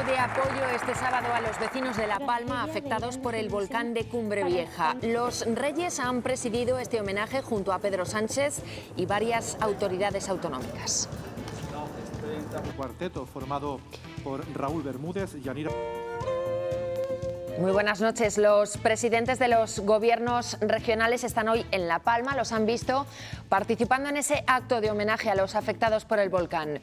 de apoyo este sábado a los vecinos de La Palma afectados por el volcán de Cumbre Vieja. Los Reyes han presidido este homenaje junto a Pedro Sánchez y varias autoridades autonómicas. Un cuarteto formado por Raúl Bermúdez, Yanira. Muy buenas noches. Los presidentes de los gobiernos regionales están hoy en La Palma. Los han visto participando en ese acto de homenaje a los afectados por el volcán.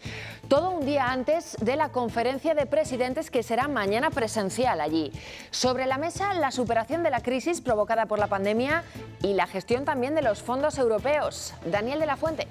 Todo un día antes de la conferencia de presidentes que será mañana presencial allí. Sobre la mesa, la superación de la crisis provocada por la pandemia y la gestión también de los fondos europeos. Daniel de la Fuente.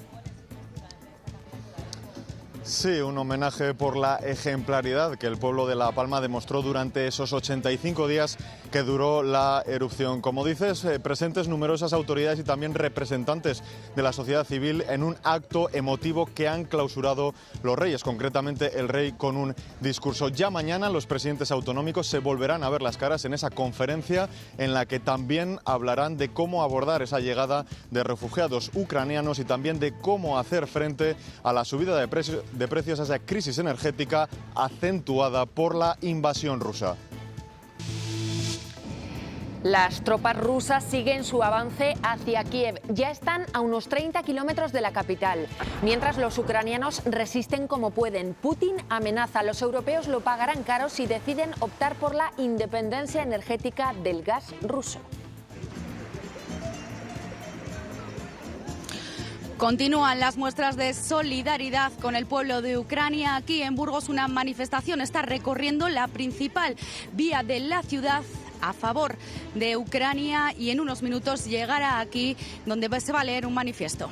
Sí, un homenaje por la ejemplaridad que el pueblo de La Palma demostró durante esos 85 días que duró la erupción. Como dices, presentes numerosas autoridades y también representantes de la sociedad civil en un acto emotivo que han clausurado los reyes, concretamente el rey con un discurso. Ya mañana los presidentes autonómicos se volverán a ver las caras en esa conferencia en la que también hablarán de cómo abordar esa llegada de refugiados ucranianos y también de cómo hacer frente a la subida de precios, a esa crisis energética acentuada por la invasión rusa. Las tropas rusas siguen su avance hacia Kiev. Ya están a unos 30 kilómetros de la capital. Mientras los ucranianos resisten como pueden. Putin amenaza. Los europeos lo pagarán caro si deciden optar por la independencia energética del gas ruso. Continúan las muestras de solidaridad con el pueblo de Ucrania. Aquí en Burgos una manifestación está recorriendo la principal vía de la ciudad a favor de Ucrania y en unos minutos llegará aquí donde se va a leer un manifiesto.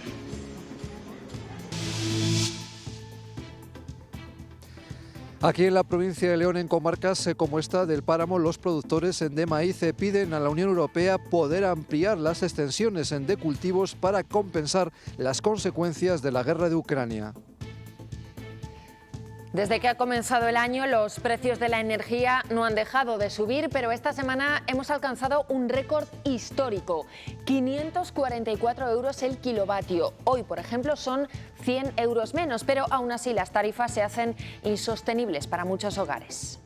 Aquí en la provincia de León, en comarcas como esta del Páramo, los productores de maíz piden a la Unión Europea poder ampliar las extensiones de cultivos para compensar las consecuencias de la guerra de Ucrania. Desde que ha comenzado el año, los precios de la energía no han dejado de subir, pero esta semana hemos alcanzado un récord histórico, 544 euros el kilovatio. Hoy, por ejemplo, son 100 euros menos, pero aún así las tarifas se hacen insostenibles para muchos hogares.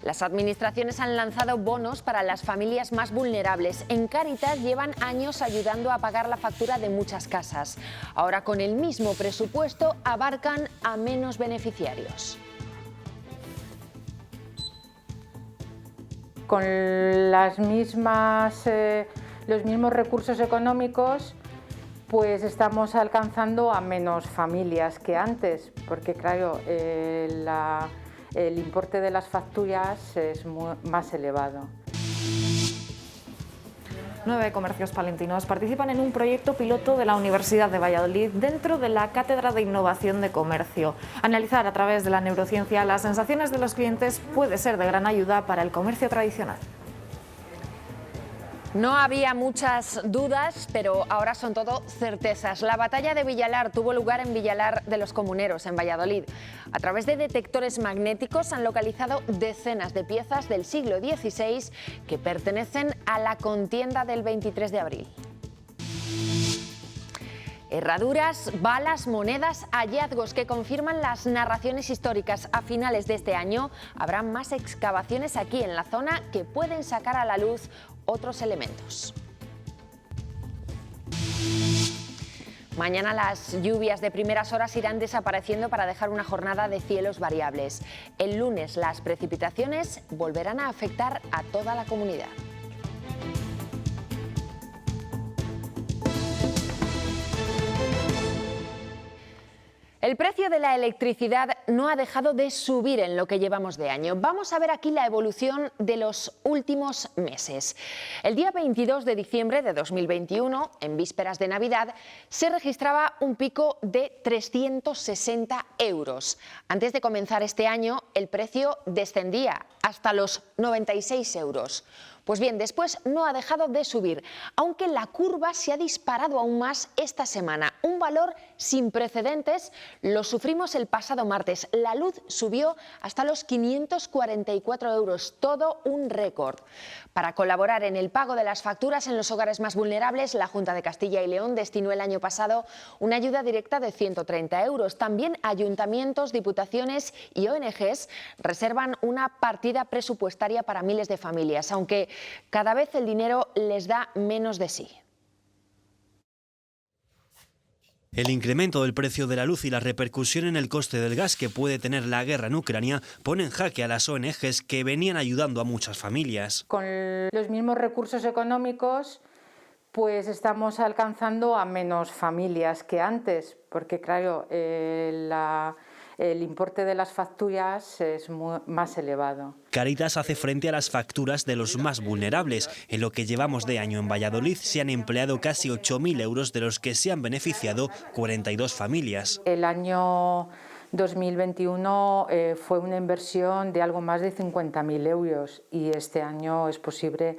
Las administraciones han lanzado bonos para las familias más vulnerables. En Cáritas llevan años ayudando a pagar la factura de muchas casas. Ahora, con el mismo presupuesto, abarcan a menos beneficiarios. Con los mismos recursos económicos, pues estamos alcanzando a menos familias que antes, porque claro, el importe de las facturas es más elevado. 9 comercios palentinos participan en un proyecto piloto de la Universidad de Valladolid dentro de la Cátedra de Innovación de Comercio. Analizar a través de la neurociencia las sensaciones de los clientes puede ser de gran ayuda para el comercio tradicional. No había muchas dudas, pero ahora son todo certezas. La batalla de Villalar tuvo lugar en Villalar de los Comuneros, en Valladolid. A través de detectores magnéticos han localizado decenas de piezas del siglo XVI que pertenecen a la contienda del 23 de abril. Herraduras, balas, monedas, hallazgos que confirman las narraciones históricas. A finales de este año habrá más excavaciones aquí en la zona que pueden sacar a la luz otros elementos. Mañana las lluvias de primeras horas irán desapareciendo para dejar una jornada de cielos variables. El lunes las precipitaciones volverán a afectar a toda la comunidad. El precio de la electricidad no ha dejado de subir en lo que llevamos de año. Vamos a ver aquí la evolución de los últimos meses. El día 22 de diciembre de 2021, en vísperas de Navidad, se registraba un pico de 360 euros. Antes de comenzar este año, el precio descendía hasta los 96 euros. Pues bien, después no ha dejado de subir, aunque la curva se ha disparado aún más esta semana. Un valor sin precedentes lo sufrimos el pasado martes. La luz subió hasta los 544 euros, todo un récord. Para colaborar en el pago de las facturas en los hogares más vulnerables, la Junta de Castilla y León destinó el año pasado una ayuda directa de 130 euros. También ayuntamientos, diputaciones y ONGs reservan una partida presupuestaria para miles de familias, aunque cada vez el dinero les da menos de sí. El incremento del precio de la luz y la repercusión en el coste del gas que puede tener la guerra en Ucrania pone en jaque a las ONGs que venían ayudando a muchas familias. Con los mismos recursos económicos, pues estamos alcanzando a menos familias que antes, porque claro, el importe de las facturas es más elevado. Cáritas hace frente a las facturas de los más vulnerables. En lo que llevamos de año en Valladolid se han empleado casi 8.000 euros, de los que se han beneficiado 42 familias. El año 2021 fue una inversión de algo más de 50.000 euros y este año es posible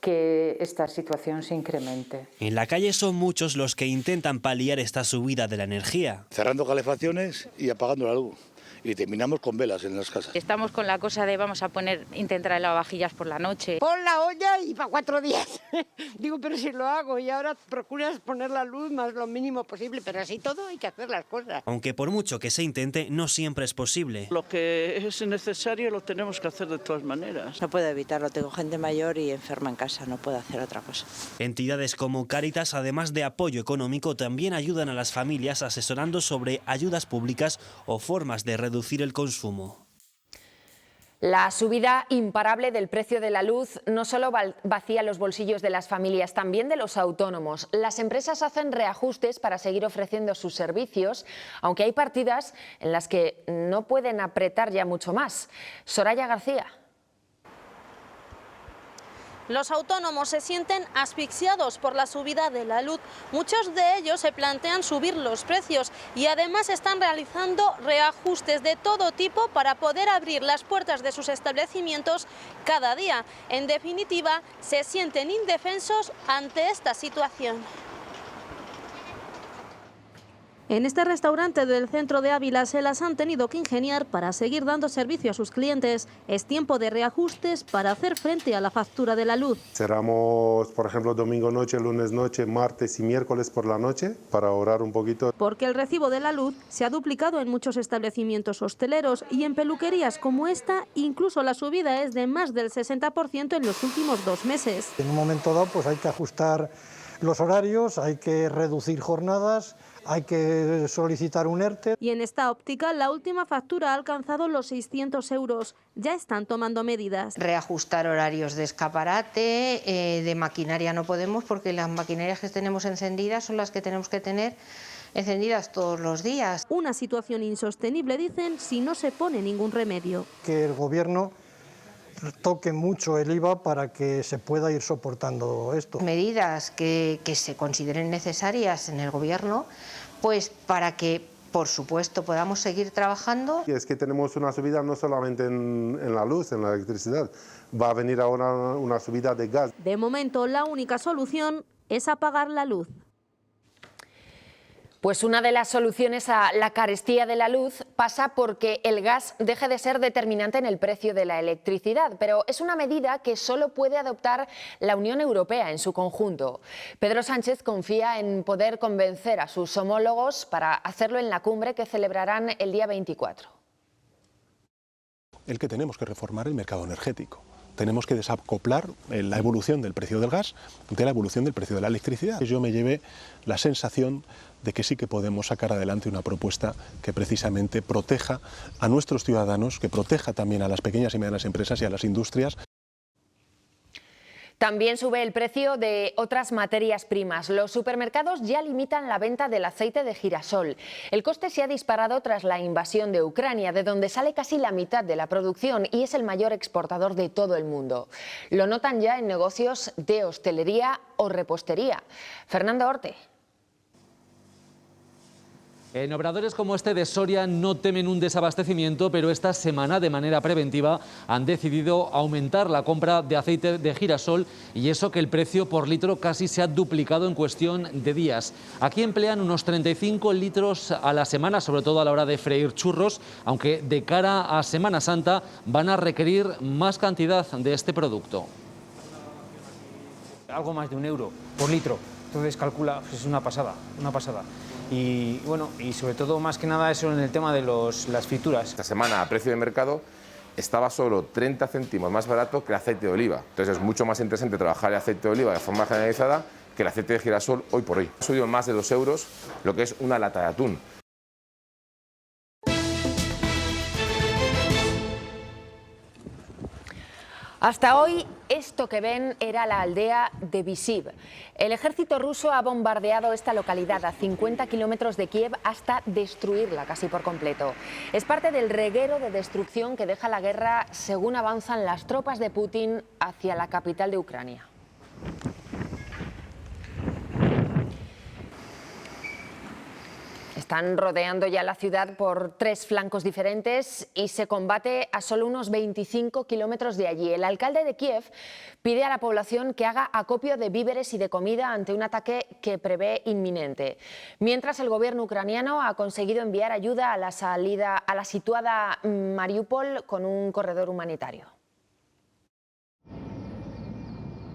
que esta situación se incremente. En la calle son muchos los que intentan paliar esta subida de la energía. Cerrando calefacciones y apagando la luz. Y terminamos con velas en las casas. Estamos con la cosa de vamos a intentar el lavavajillas por la noche. Pon la olla y para 4 días. Digo, pero si lo hago y ahora procuras poner la luz más lo mínimo posible, pero así todo hay que hacer las cosas. Aunque por mucho que se intente, no siempre es posible. Lo que es necesario lo tenemos que hacer de todas maneras. No puedo evitarlo, tengo gente mayor y enferma en casa, no puedo hacer otra cosa. Entidades como Cáritas, además de apoyo económico, también ayudan a las familias asesorando sobre ayudas públicas o formas de reducir el consumo. La subida imparable del precio de la luz no solo vacía los bolsillos de las familias, también de los autónomos. Las empresas hacen reajustes para seguir ofreciendo sus servicios, aunque hay partidas en las que no pueden apretar ya mucho más. Soraya García. Los autónomos se sienten asfixiados por la subida de la luz. Muchos de ellos se plantean subir los precios y además están realizando reajustes de todo tipo para poder abrir las puertas de sus establecimientos cada día. En definitiva, se sienten indefensos ante esta situación. En este restaurante del centro de Ávila se las han tenido que ingeniar para seguir dando servicio a sus clientes. Es tiempo de reajustes para hacer frente a la factura de la luz. Cerramos, por ejemplo, domingo noche, lunes noche, martes y miércoles por la noche para ahorrar un poquito. Porque el recibo de la luz se ha duplicado en muchos establecimientos hosteleros y en peluquerías como esta, incluso la subida es de más del 60% en los últimos 2 meses. En un momento dado, pues hay que ajustar los horarios, hay que reducir jornadas, hay que solicitar un ERTE. Y en esta óptica, la última factura ha alcanzado los 600 euros. Ya están tomando medidas. Reajustar horarios de escaparate, de maquinaria no podemos, porque las maquinarias que tenemos encendidas son las que tenemos que tener encendidas todos los días. Una situación insostenible, dicen, si no se pone ningún remedio. Que el Gobierno toque mucho el IVA para que se pueda ir soportando esto. Medidas que se consideren necesarias en el Gobierno, pues para que, por supuesto, podamos seguir trabajando. Y es que tenemos una subida no solamente en la luz, en la electricidad, va a venir ahora una subida de gas. De momento, la única solución es apagar la luz. Pues una de las soluciones a la carestía de la luz pasa porque el gas deje de ser determinante en el precio de la electricidad, pero es una medida que solo puede adoptar la Unión Europea en su conjunto. Pedro Sánchez confía en poder convencer a sus homólogos para hacerlo en la cumbre que celebrarán el día 24. El que tenemos que reformar el mercado energético. Tenemos que desacoplar la evolución del precio del gas de la evolución del precio de la electricidad. Yo me llevé la sensación de que sí que podemos sacar adelante una propuesta que precisamente proteja a nuestros ciudadanos, que proteja también a las pequeñas y medianas empresas y a las industrias. También sube el precio de otras materias primas. Los supermercados ya limitan la venta del aceite de girasol. El coste se ha disparado tras la invasión de Ucrania, de donde sale casi la mitad de la producción y es el mayor exportador de todo el mundo. Lo notan ya en negocios de hostelería o repostería. Fernando Orte. En obradores como este de Soria no temen un desabastecimiento, pero esta semana de manera preventiva han decidido aumentar la compra de aceite de girasol y eso que el precio por litro casi se ha duplicado en cuestión de días. Aquí emplean unos 35 litros a la semana, sobre todo a la hora de freír churros, aunque de cara a Semana Santa van a requerir más cantidad de este producto. Algo más de €1 por litro, entonces calcula, pues es una pasada. Y bueno, y sobre todo más que nada eso en el tema de las frituras. Esta semana a precio de mercado estaba solo 30 céntimos más barato que el aceite de oliva. Entonces es mucho más interesante trabajar el aceite de oliva de forma generalizada que el aceite de girasol hoy por hoy. Ha subido más de 2 euros lo que es una lata de atún. Hasta hoy, esto que ven era la aldea de Visiv. El ejército ruso ha bombardeado esta localidad a 50 kilómetros de Kiev hasta destruirla casi por completo. Es parte del reguero de destrucción que deja la guerra según avanzan las tropas de Putin hacia la capital de Ucrania. Están rodeando ya la ciudad por 3 flancos diferentes y se combate a solo unos 25 kilómetros de allí. El alcalde de Kiev pide a la población que haga acopio de víveres y de comida ante un ataque que prevé inminente. Mientras el gobierno ucraniano ha conseguido enviar ayuda a la situada Mariupol con un corredor humanitario.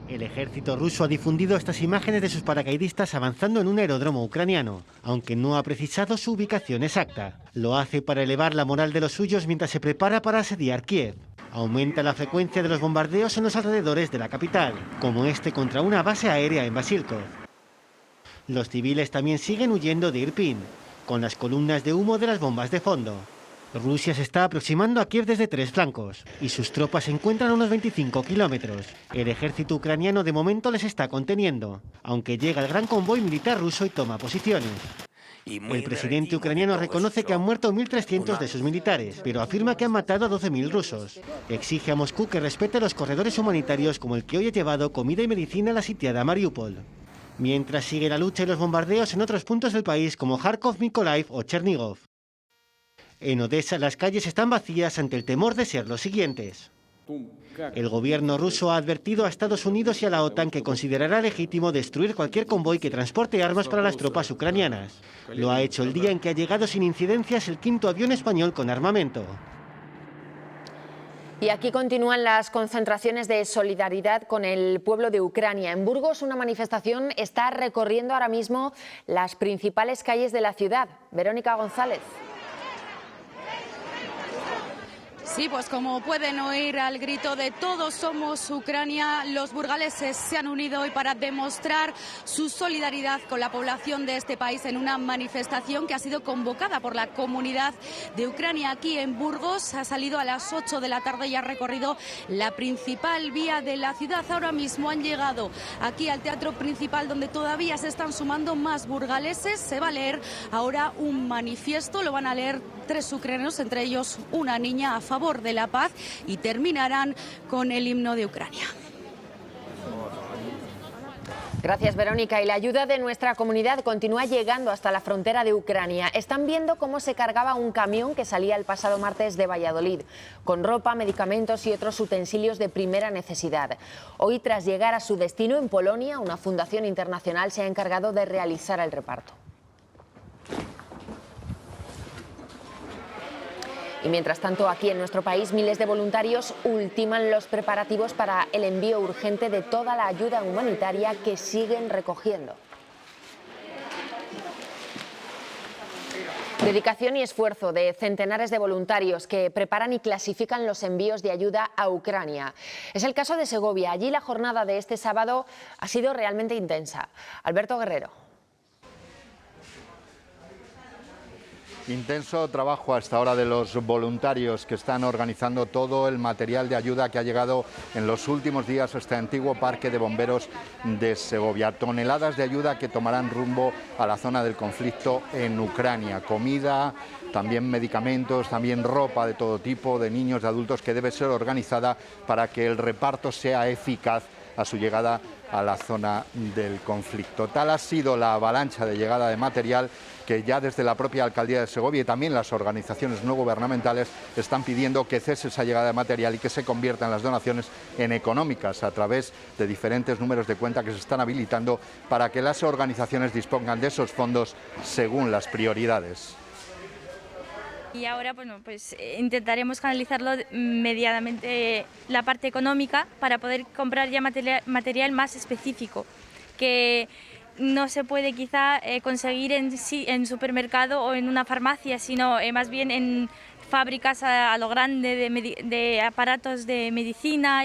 El ejército ruso ha difundido estas imágenes de sus paracaidistas avanzando en un aeródromo ucraniano, aunque no ha precisado su ubicación exacta. Lo hace para elevar la moral de los suyos mientras se prepara para asediar Kiev. Aumenta la frecuencia de los bombardeos en los alrededores de la capital, como este contra una base aérea en Basilkov. Los civiles también siguen huyendo de Irpin, con las columnas de humo de las bombas de fondo. Rusia se está aproximando a Kiev desde 3 flancos y sus tropas se encuentran a unos 25 kilómetros. El ejército ucraniano de momento les está conteniendo, aunque llega el gran convoy militar ruso y toma posiciones. El presidente ucraniano reconoce que han muerto 1.300 de sus militares, pero afirma que han matado a 12.000 rusos. Exige a Moscú que respete los corredores humanitarios como el que hoy ha llevado comida y medicina a la sitiada Mariupol. Mientras sigue la lucha y los bombardeos en otros puntos del país como Kharkov, Mykolaiv o Chernigov. En Odessa las calles están vacías ante el temor de ser los siguientes. El gobierno ruso ha advertido a Estados Unidos y a la OTAN que considerará legítimo destruir cualquier convoy que transporte armas para las tropas ucranianas. Lo ha hecho el día en que ha llegado sin incidencias el 5º avión español con armamento. Y aquí continúan las concentraciones de solidaridad con el pueblo de Ucrania. En Burgos, una manifestación está recorriendo ahora mismo las principales calles de la ciudad. Verónica González. Sí, pues como pueden oír al grito de "Todos somos Ucrania", los burgaleses se han unido hoy para demostrar su solidaridad con la población de este país en una manifestación que ha sido convocada por la comunidad de Ucrania aquí en Burgos. Ha salido a las 8 de la tarde y ha recorrido la principal vía de la ciudad. Ahora mismo han llegado aquí al teatro principal, donde todavía se están sumando más burgaleses. Se va a leer ahora un manifiesto, lo van a leer 3 ucranianos, entre ellos una niña, a favor de la paz, y terminarán con el himno de Ucrania. Gracias, Verónica. Y la ayuda de nuestra comunidad continúa llegando hasta la frontera de Ucrania. Están viendo cómo se cargaba un camión que salía el pasado martes de Valladolid, con ropa, medicamentos y otros utensilios de primera necesidad. Hoy, tras llegar a su destino en Polonia, una fundación internacional se ha encargado de realizar el reparto. Y mientras tanto, aquí en nuestro país, miles de voluntarios ultiman los preparativos para el envío urgente de toda la ayuda humanitaria que siguen recogiendo. Dedicación y esfuerzo de centenares de voluntarios que preparan y clasifican los envíos de ayuda a Ucrania. Es el caso de Segovia. Allí la jornada de este sábado ha sido realmente intensa. Alberto Guerrero. Intenso trabajo hasta ahora de los voluntarios que están organizando todo el material de ayuda que ha llegado en los últimos días a este antiguo parque de bomberos de Segovia. Toneladas de ayuda que tomarán rumbo a la zona del conflicto en Ucrania. Comida, también medicamentos, también ropa de todo tipo, de niños, de adultos, que debe ser organizada para que el reparto sea eficaz a su llegada a la zona del conflicto. Tal ha sido la avalancha de llegada de material que ya desde la propia Alcaldía de Segovia y también las organizaciones no gubernamentales están pidiendo que cese esa llegada de material y que se conviertan las donaciones en económicas a través de diferentes números de cuenta que se están habilitando para que las organizaciones dispongan de esos fondos según las prioridades. Y ahora pues intentaremos canalizarlo medianamente la parte económica para poder comprar ya material más específico, que no se puede quizá conseguir en supermercado o en una farmacia, sino más bien en fábricas a lo grande de aparatos de medicina.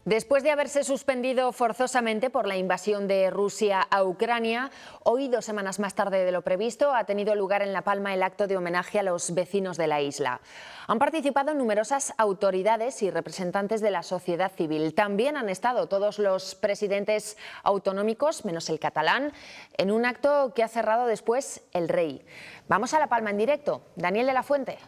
Después de haberse suspendido forzosamente por la invasión de Rusia a Ucrania, hoy, 2 semanas más tarde de lo previsto, ha tenido lugar en La Palma el acto de homenaje a los vecinos de la isla. Han participado numerosas autoridades y representantes de la sociedad civil. También han estado todos los presidentes autonómicos, menos el catalán, en un acto que ha cerrado después el rey. Vamos a La Palma en directo. Daniel de la Fuente.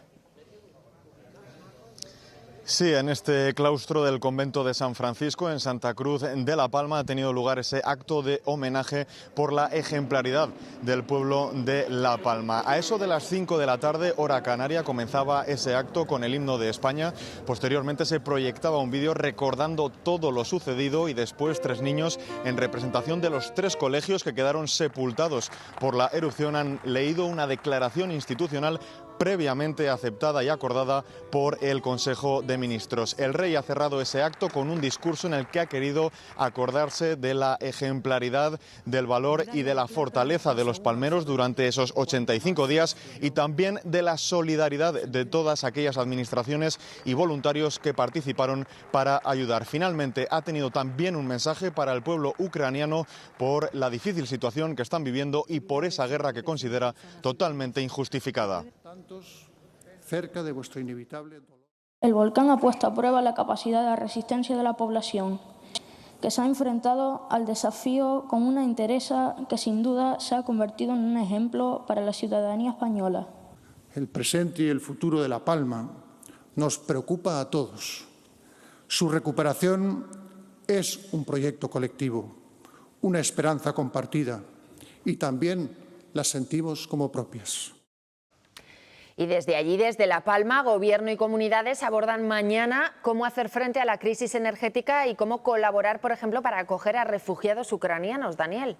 Sí, en este claustro del convento de San Francisco, en Santa Cruz de La Palma, ha tenido lugar ese acto de homenaje por la ejemplaridad del pueblo de La Palma. A eso de las 5 de la tarde, hora canaria, comenzaba ese acto con el himno de España. Posteriormente se proyectaba un vídeo recordando todo lo sucedido y después 3 niños, en representación de los 3 colegios que quedaron sepultados por la erupción, han leído una declaración institucional previamente aceptada y acordada por el Consejo de Ministros. El rey ha cerrado ese acto con un discurso en el que ha querido acordarse de la ejemplaridad, del valor y de la fortaleza de los palmeros durante esos 85 días y también de la solidaridad de todas aquellas administraciones y voluntarios que participaron para ayudar. Finalmente ha tenido también un mensaje para el pueblo ucraniano por la difícil situación que están viviendo y por esa guerra que considera totalmente injustificada. Cerca de vuestro inevitable dolor. El volcán ha puesto a prueba la capacidad de resistencia de la población, que se ha enfrentado al desafío con una entereza que sin duda se ha convertido en un ejemplo para la ciudadanía española. El presente y el futuro de La Palma nos preocupa a todos. Su recuperación es un proyecto colectivo, una esperanza compartida y también las sentimos como propias. Y desde allí, desde La Palma, Gobierno y comunidades abordan mañana cómo hacer frente a la crisis energética y cómo colaborar, por ejemplo, para acoger a refugiados ucranianos. Daniel.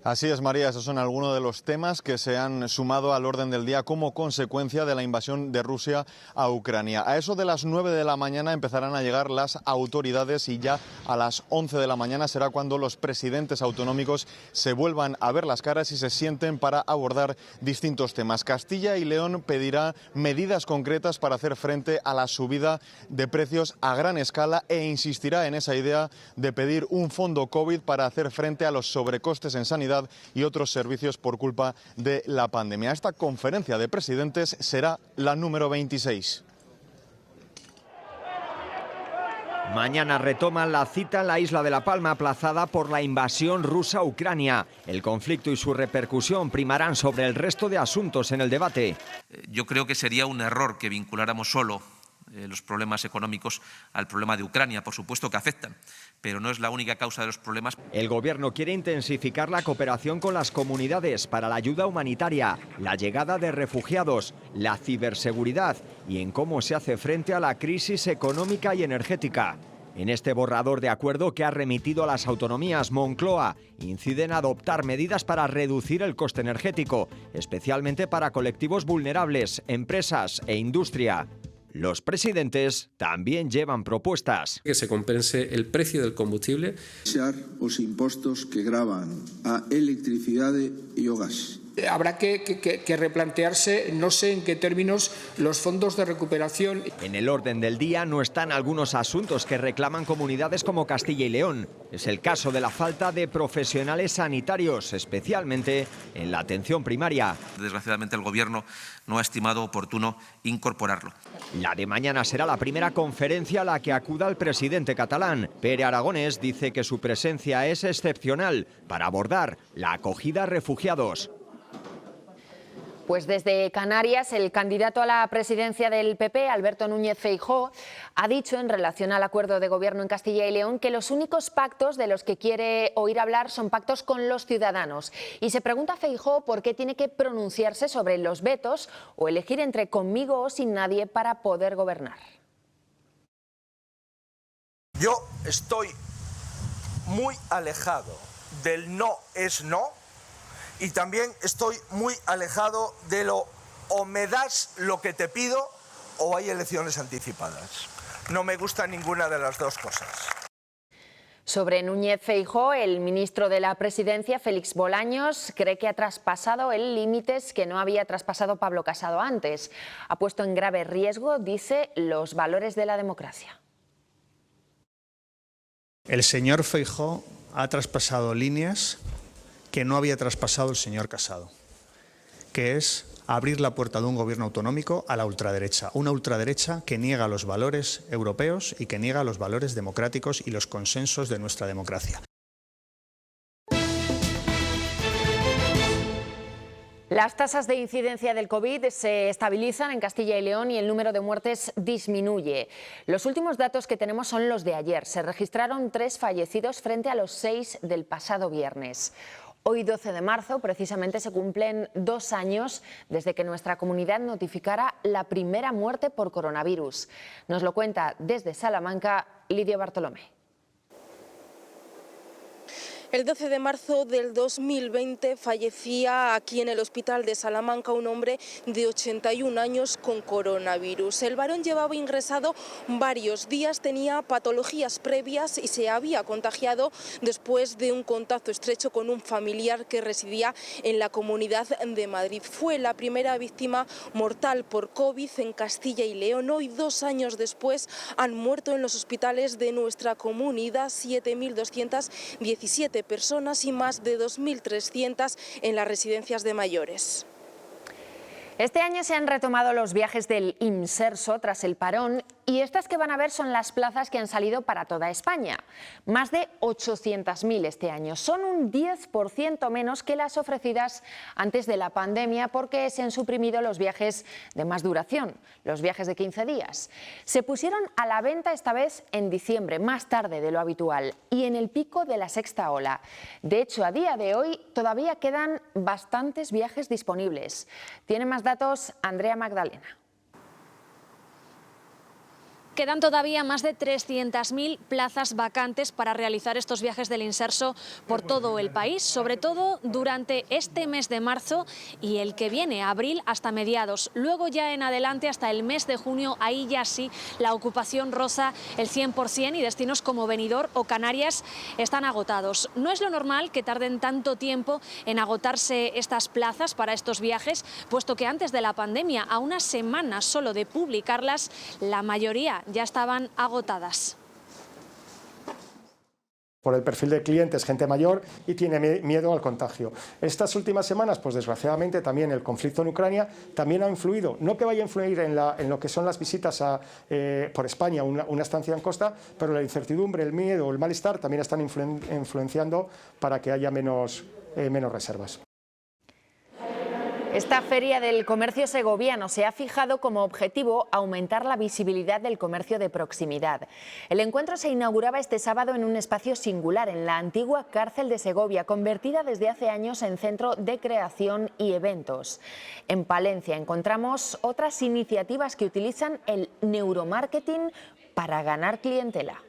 Así es, María, esos son algunos de los temas que se han sumado al orden del día como consecuencia de la invasión de Rusia a Ucrania. A eso de las 9 de la mañana empezarán a llegar las autoridades y ya a las 11 de la mañana será cuando los presidentes autonómicos se vuelvan a ver las caras y se sienten para abordar distintos temas. Castilla y León pedirá medidas concretas para hacer frente a la subida de precios a gran escala e insistirá en esa idea de pedir un fondo COVID para hacer frente a los sobrecostes en sanidad y otros servicios por culpa de la pandemia. Esta conferencia de presidentes será la número 26. Mañana retoman la cita en la isla de La Palma, aplazada por la invasión rusa a Ucrania. El conflicto y su repercusión primarán sobre el resto de asuntos en el debate. Yo creo que sería un error que vinculáramos solo los problemas económicos al problema de Ucrania. Por supuesto que afectan, pero no es la única causa de los problemas. El Gobierno quiere intensificar la cooperación con las comunidades para la ayuda humanitaria, la llegada de refugiados, la ciberseguridad y en cómo se hace frente a la crisis económica y energética. En este borrador de acuerdo que ha remitido a las autonomías, Moncloa incide en adoptar medidas para reducir el coste energético, especialmente para colectivos vulnerables, empresas e industria. Los presidentes también llevan propuestas. Que se compense el precio del combustible. Os impostos que gravan a electricidade e o gas. Habrá que replantearse, no sé en qué términos, los fondos de recuperación. En el orden del día no están algunos asuntos que reclaman comunidades como Castilla y León. Es el caso de la falta de profesionales sanitarios, especialmente en la atención primaria. Desgraciadamente el Gobierno no ha estimado oportuno incorporarlo. La de mañana será la primera conferencia a la que acuda el presidente catalán. Pere Aragonés dice que su presencia es excepcional para abordar la acogida a refugiados. Pues desde Canarias, el candidato a la presidencia del PP, Alberto Núñez Feijóo, ha dicho en relación al acuerdo de gobierno en Castilla y León que los únicos pactos de los que quiere oír hablar son pactos con los ciudadanos. Y se pregunta Feijóo por qué tiene que pronunciarse sobre los vetos o elegir entre conmigo o sin nadie para poder gobernar. Yo estoy muy alejado del no es no. Y también estoy muy alejado de lo o me das lo que te pido o hay elecciones anticipadas. No me gusta ninguna de las dos cosas. Sobre Núñez Feijóo, el ministro de la Presidencia, Félix Bolaños, cree que ha traspasado el límites que no había traspasado Pablo Casado antes. Ha puesto en grave riesgo, dice, los valores de la democracia. El señor Feijóo ha traspasado líneas que no había traspasado el señor Casado, que es abrir la puerta de un gobierno autonómico a la ultraderecha, una ultraderecha que niega los valores europeos y que niega los valores democráticos y los consensos de nuestra democracia. Las tasas de incidencia del COVID se estabilizan en Castilla y León y el número de muertes disminuye. Los últimos datos que tenemos son los de ayer. Se registraron 3 fallecidos frente a los 6 del pasado viernes. Hoy, 12 de marzo, precisamente se cumplen 2 años desde que nuestra comunidad notificara la primera muerte por coronavirus. Nos lo cuenta desde Salamanca Lidia Bartolomé. El 12 de marzo del 2020 fallecía aquí en el hospital de Salamanca un hombre de 81 años con coronavirus. El varón llevaba ingresado varios días, tenía patologías previas y se había contagiado después de un contacto estrecho con un familiar que residía en la Comunidad de Madrid. Fue la primera víctima mortal por COVID en Castilla y León. Hoy, 2 años después, han muerto en los hospitales de nuestra comunidad 7.217 personas y más de 2.300 en las residencias de mayores. Este año se han retomado los viajes del Inserso tras el parón y estas que van a ver son las plazas que han salido para toda España. Más de 800.000 este año. Son un 10% menos que las ofrecidas antes de la pandemia porque se han suprimido los viajes de más duración, los viajes de 15 días. Se pusieron a la venta esta vez en diciembre, más tarde de lo habitual y en el pico de la sexta ola. De hecho, a día de hoy todavía quedan bastantes viajes disponibles. Tiene más datos Andrea Magdalena. Quedan todavía más de 300.000 plazas vacantes para realizar estos viajes del Inserso por todo el país, sobre todo durante este mes de marzo y el que viene, abril hasta mediados. Luego ya en adelante hasta el mes de junio, ahí ya sí la ocupación roza el 100% y destinos como Benidorm o Canarias están agotados. No es lo normal que tarden tanto tiempo en agotarse estas plazas para estos viajes, puesto que antes de la pandemia, a unas semanas solo de publicarlas, la mayoría ya estaban agotadas. Por el perfil de clientes, gente mayor y tiene miedo al contagio. Estas últimas semanas, pues desgraciadamente también el conflicto en Ucrania también ha influido, no que vaya a influir en lo que son las visitas por España, una estancia en costa, pero la incertidumbre, el miedo, el malestar también están influenciando para que haya menos reservas. Esta Feria del Comercio Segoviano se ha fijado como objetivo aumentar la visibilidad del comercio de proximidad. El encuentro se inauguraba este sábado en un espacio singular en la antigua cárcel de Segovia, convertida desde hace años en centro de creación y eventos. En Palencia encontramos otras iniciativas que utilizan el neuromarketing para ganar clientela.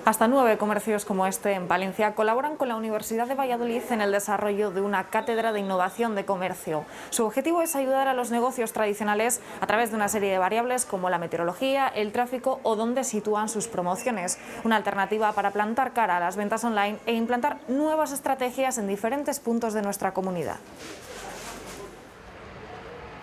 Hasta 9 comercios como este en Palencia colaboran con la Universidad de Valladolid en el desarrollo de una cátedra de innovación de comercio. Su objetivo es ayudar a los negocios tradicionales a través de una serie de variables como la meteorología, el tráfico o dónde sitúan sus promociones. Una alternativa para plantar cara a las ventas online e implantar nuevas estrategias en diferentes puntos de nuestra comunidad.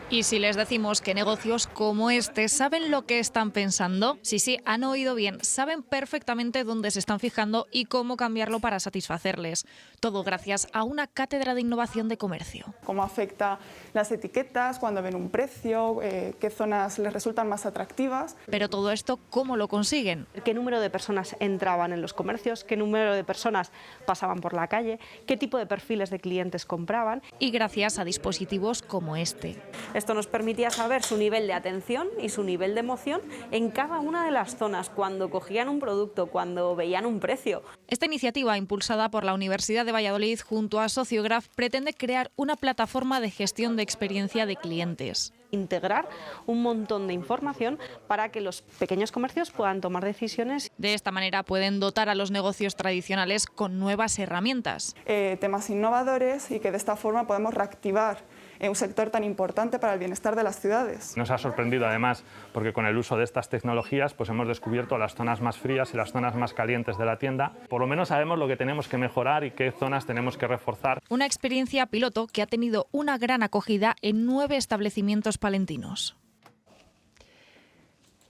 Y si les decimos que negocios como este saben lo que están pensando, sí, han oído bien, saben perfectamente dónde se están fijando y cómo cambiarlo para satisfacerles. Todo gracias a una cátedra de innovación de comercio. Cómo afecta las etiquetas cuando ven un precio, qué zonas les resultan más atractivas. Pero todo esto, ¿cómo lo consiguen? ¿Qué número de personas entraban en los comercios? ¿Qué número de personas pasaban por la calle? ¿Qué tipo de perfiles de clientes compraban? Y gracias a dispositivos como este. Esto nos permitía saber su nivel de atención y su nivel de emoción en cada una de las zonas, cuando cogían un producto, cuando veían un precio. Esta iniciativa, impulsada por la Universidad de Valladolid junto a Sociograph, pretende crear una plataforma de gestión de experiencia de clientes. Integrar un montón de información para que los pequeños comercios puedan tomar decisiones. De esta manera pueden dotar a los negocios tradicionales con nuevas herramientas. Temas innovadores y que de esta forma podemos reactivar un sector tan importante para el bienestar de las ciudades. Nos ha sorprendido además porque con el uso de estas tecnologías pues hemos descubierto las zonas más frías y las zonas más calientes de la tienda. Por lo menos sabemos lo que tenemos que mejorar y qué zonas tenemos que reforzar. Una experiencia piloto que ha tenido una gran acogida en 9 establecimientos palentinos.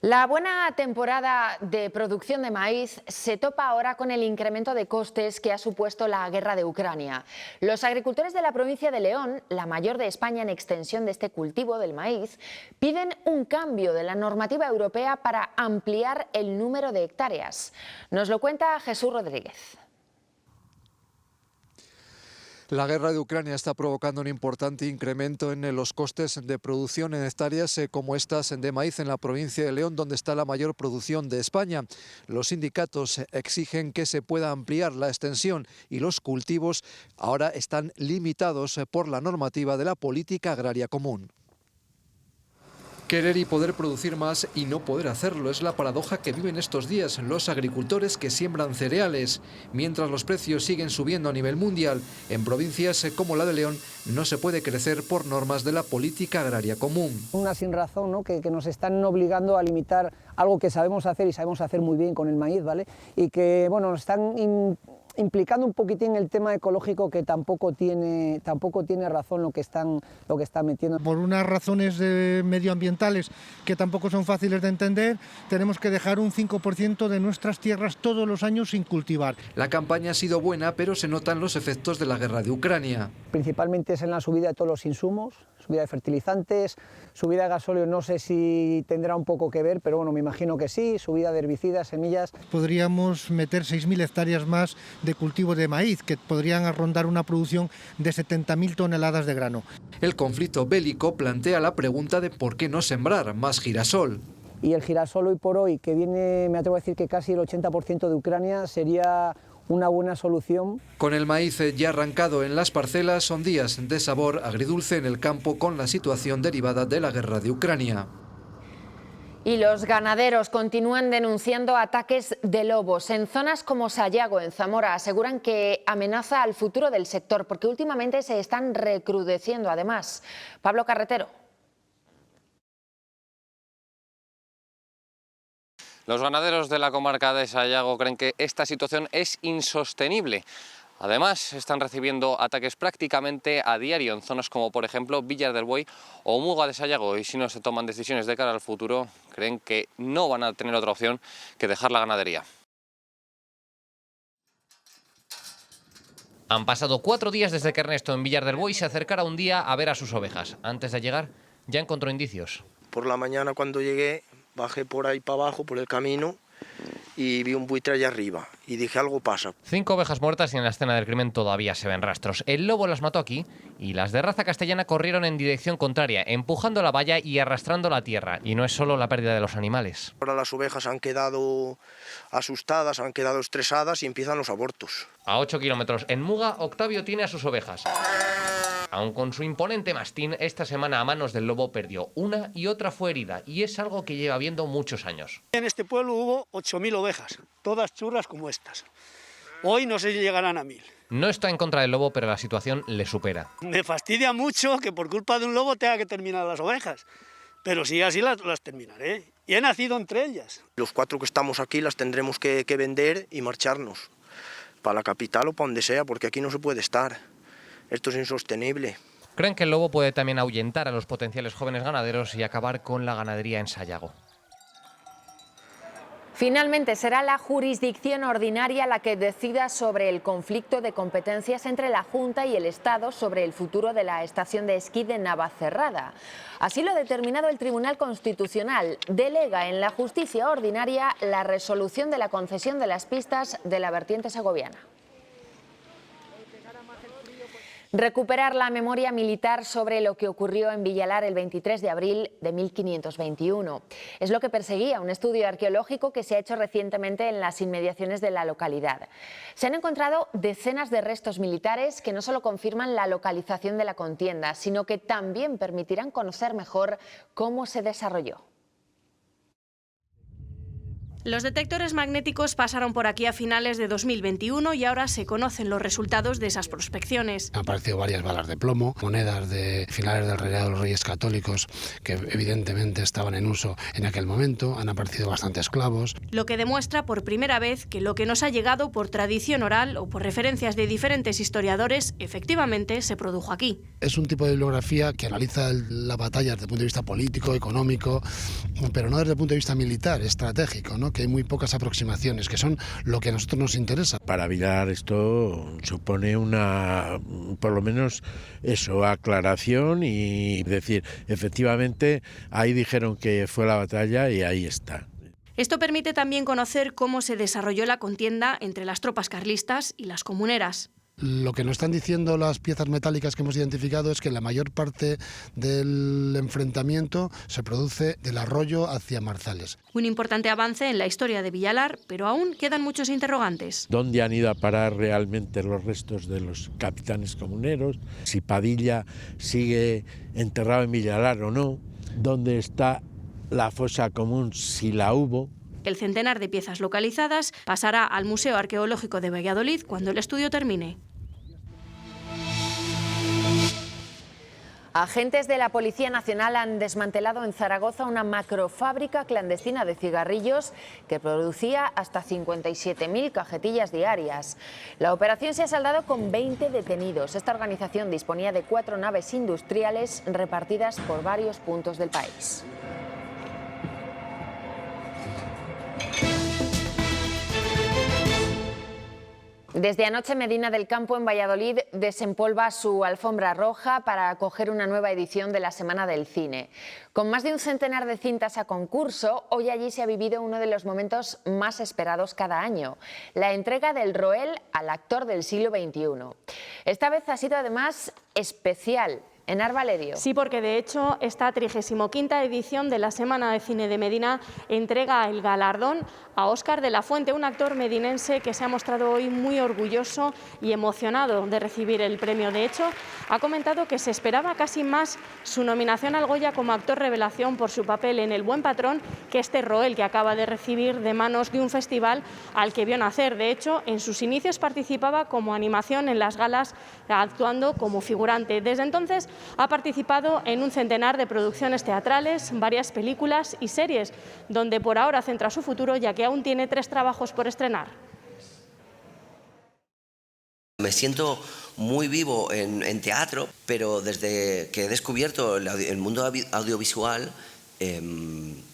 La buena temporada de producción de maíz se topa ahora con el incremento de costes que ha supuesto la guerra de Ucrania. Los agricultores de la provincia de León, la mayor de España en extensión de este cultivo del maíz, piden un cambio de la normativa europea para ampliar el número de hectáreas. Nos lo cuenta Jesús Rodríguez. La guerra de Ucrania está provocando un importante incremento en los costes de producción en hectáreas como estas de maíz en la provincia de León, donde está la mayor producción de España. Los sindicatos exigen que se pueda ampliar la extensión y los cultivos ahora están limitados por la normativa de la política agraria común. Querer y poder producir más y no poder hacerlo es la paradoja que viven estos días los agricultores que siembran cereales. Mientras los precios siguen subiendo a nivel mundial, en provincias como la de León no se puede crecer por normas de la política agraria común. Una sinrazón, ¿no? que nos están obligando a limitar algo que sabemos hacer y sabemos hacer muy bien con el maíz, ¿vale? Y que bueno, nos están implicando un poquitín el tema ecológico, que tampoco tiene razón lo que están metiendo. Por unas razones medioambientales que tampoco son fáciles de entender, tenemos que dejar un 5% de nuestras tierras todos los años sin cultivar. La campaña ha sido buena, pero se notan los efectos de la guerra de Ucrania. Principalmente es en la subida de todos los insumos, subida de fertilizantes, subida de gasóleo, no sé si tendrá un poco que ver, pero bueno, me imagino que sí, subida de herbicidas, semillas. Podríamos meter 6.000 hectáreas más de cultivo de maíz, que podrían rondar una producción de 70.000 toneladas de grano. El conflicto bélico plantea la pregunta de por qué no sembrar más girasol. Y el girasol hoy por hoy, que viene, me atrevo a decir que casi el 80% de Ucrania, sería una buena solución. Con el maíz ya arrancado en las parcelas, son días de sabor agridulce en el campo con la situación derivada de la guerra de Ucrania. Y los ganaderos continúan denunciando ataques de lobos. En zonas como Sayago, en Zamora, aseguran que amenaza al futuro del sector porque últimamente se están recrudeciendo además. Pablo Carretero. Los ganaderos de la comarca de Sayago creen que esta situación es insostenible. Además, están recibiendo ataques prácticamente a diario en zonas como, por ejemplo, Villar del Buey o Muga de Sayago. Y si no se toman decisiones de cara al futuro, creen que no van a tener otra opción que dejar la ganadería. Han pasado 4 días desde que Ernesto en Villar del Buey se acercara un día a ver a sus ovejas. Antes de llegar, ya encontró indicios. Por la mañana, cuando llegué, bajé por ahí para abajo, por el camino, y vi un buitre allá arriba y dije, algo pasa. 5 ovejas muertas y en la escena del crimen todavía se ven rastros. El lobo las mató aquí y las de raza castellana corrieron en dirección contraria, empujando la valla y arrastrando la tierra. Y no es solo la pérdida de los animales. Ahora las ovejas han quedado asustadas, han quedado estresadas y empiezan los abortos. A 8 kilómetros en Muga, Octavio tiene a sus ovejas. Aun con su imponente mastín, esta semana a manos del lobo perdió una y otra fue herida, y es algo que lleva viendo muchos años. En este pueblo hubo 8.000 ovejas, todas churras como estas. Hoy no sé si llegarán a 1.000. No está en contra del lobo, pero la situación le supera. Me fastidia mucho que por culpa de un lobo tenga que terminar las ovejas, pero si así las terminaré. Y he nacido entre ellas. Los 4 que estamos aquí las tendremos que vender y marcharnos para la capital o para donde sea, porque aquí no se puede estar. Esto es insostenible. Creen que el lobo puede también ahuyentar a los potenciales jóvenes ganaderos y acabar con la ganadería en Sayago. Finalmente será la jurisdicción ordinaria la que decida sobre el conflicto de competencias entre la Junta y el Estado sobre el futuro de la estación de esquí de Navacerrada. Así lo ha determinado el Tribunal Constitucional. Delega en la justicia ordinaria la resolución de la concesión de las pistas de la vertiente segoviana. Recuperar la memoria militar sobre lo que ocurrió en Villalar el 23 de abril de 1521. Es lo que perseguía un estudio arqueológico que se ha hecho recientemente en las inmediaciones de la localidad. Se han encontrado decenas de restos militares que no solo confirman la localización de la contienda, sino que también permitirán conocer mejor cómo se desarrolló. Los detectores magnéticos pasaron por aquí a finales de 2021 y ahora se conocen los resultados de esas prospecciones. Han aparecido varias balas de plomo, monedas de finales del reinado de los Reyes Católicos que evidentemente estaban en uso en aquel momento, han aparecido bastantes clavos. Lo que demuestra por primera vez que lo que nos ha llegado por tradición oral o por referencias de diferentes historiadores efectivamente se produjo aquí. Es un tipo de bibliografía que analiza la batalla desde el punto de vista político, económico, pero no desde el punto de vista militar, estratégico, ¿no? Que hay muy pocas aproximaciones, que son lo que a nosotros nos interesa. Para Villalar esto supone una, por lo menos eso, aclaración y decir, efectivamente, ahí dijeron que fue la batalla y ahí está. Esto permite también conocer cómo se desarrolló la contienda entre las tropas carlistas y las comuneras. Lo que nos están diciendo las piezas metálicas que hemos identificado es que la mayor parte del enfrentamiento se produce del arroyo hacia Marzales. Un importante avance en la historia de Villalar, pero aún quedan muchos interrogantes. ¿Dónde han ido a parar realmente los restos de los capitanes comuneros? Si Padilla sigue enterrado en Villalar o no. ¿Dónde está la fosa común si la hubo? El centenar de piezas localizadas pasará al Museo Arqueológico de Valladolid cuando el estudio termine. Agentes de la Policía Nacional han desmantelado en Zaragoza una macrofábrica clandestina de cigarrillos que producía hasta 57.000 cajetillas diarias. La operación se ha saldado con 20 detenidos. Esta organización disponía de 4 naves industriales repartidas por varios puntos del país. Desde anoche, Medina del Campo, en Valladolid, desempolva su alfombra roja para acoger una nueva edición de la Semana del Cine. Con más de un centenar de cintas a concurso, hoy allí se ha vivido uno de los momentos más esperados cada año, la entrega del Roel al actor del siglo XXI. Esta vez ha sido además especial. Enar Valerio. Sí, porque de hecho esta 35ª edición de la Semana de Cine de Medina entrega el galardón a Óscar de la Fuente, un actor medinense que se ha mostrado hoy muy orgulloso y emocionado de recibir el premio. De hecho, ha comentado que se esperaba casi más su nominación al Goya como actor revelación por su papel en El Buen Patrón que este Roel que acaba de recibir de manos de un festival al que vio nacer. De hecho, en sus inicios participaba como animación en las galas, actuando como figurante. Desde entonces ha participado en un centenar de producciones teatrales, varias películas y series, donde por ahora centra su futuro, ya que aún tiene 3 trabajos por estrenar. Me siento muy vivo en teatro, pero desde que he descubierto el mundo audiovisual,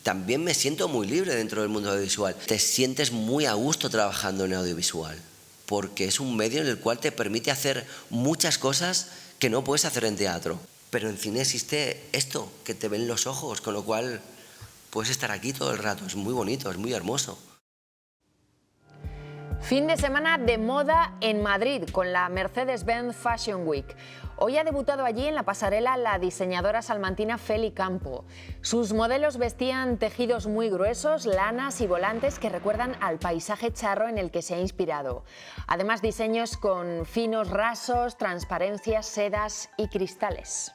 también me siento muy libre dentro del mundo audiovisual. Te sientes muy a gusto trabajando en audiovisual, porque es un medio en el cual te permite hacer muchas cosas que no puedes hacer en teatro. Pero en cine existe esto, que te ven los ojos, con lo cual puedes estar aquí todo el rato. Es muy bonito, es muy hermoso. Fin de semana de moda en Madrid con la Mercedes-Benz Fashion Week. Hoy ha debutado allí en la pasarela la diseñadora salmantina Feli Campo. Sus modelos vestían tejidos muy gruesos, lanas y volantes que recuerdan al paisaje charro en el que se ha inspirado. Además, diseños con finos rasos, transparencias, sedas y cristales.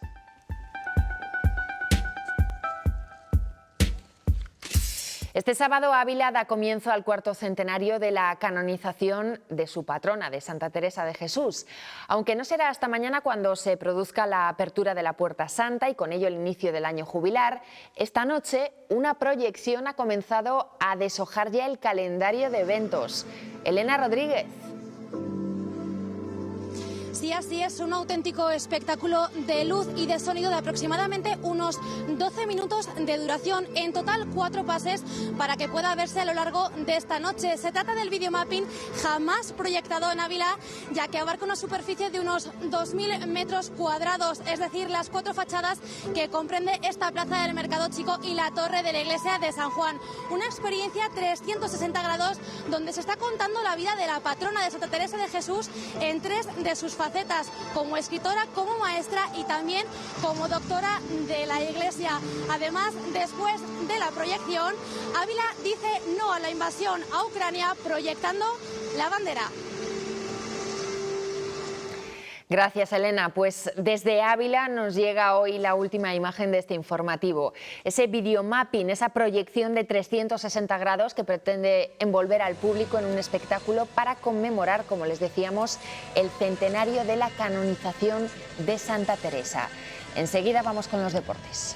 Este sábado Ávila da comienzo al 4º centenario de la canonización de su patrona, de Santa Teresa de Jesús. Aunque no será hasta mañana cuando se produzca la apertura de la Puerta Santa y con ello el inicio del año jubilar, esta noche una proyección ha comenzado a deshojar ya el calendario de eventos. Elena Rodríguez. Sí, así es, un auténtico espectáculo de luz y de sonido de aproximadamente unos 12 minutos de duración. En total 4 pases para que pueda verse a lo largo de esta noche. Se trata del videomapping jamás proyectado en Ávila, ya que abarca una superficie de unos 2.000 metros cuadrados, es decir, las 4 fachadas que comprende esta plaza del Mercado Chico y la torre de la iglesia de San Juan. Una experiencia 360 grados donde se está contando la vida de la patrona de Santa Teresa de Jesús en 3 de sus facetas, como escritora, como maestra y también como doctora de la iglesia. Además, después de la proyección, Ávila dice no a la invasión a Ucrania proyectando la bandera. Gracias, Elena. Pues desde Ávila nos llega hoy la última imagen de este informativo. Ese videomapping, esa proyección de 360 grados que pretende envolver al público en un espectáculo para conmemorar, como les decíamos, el centenario de la canonización de Santa Teresa. Enseguida vamos con los deportes.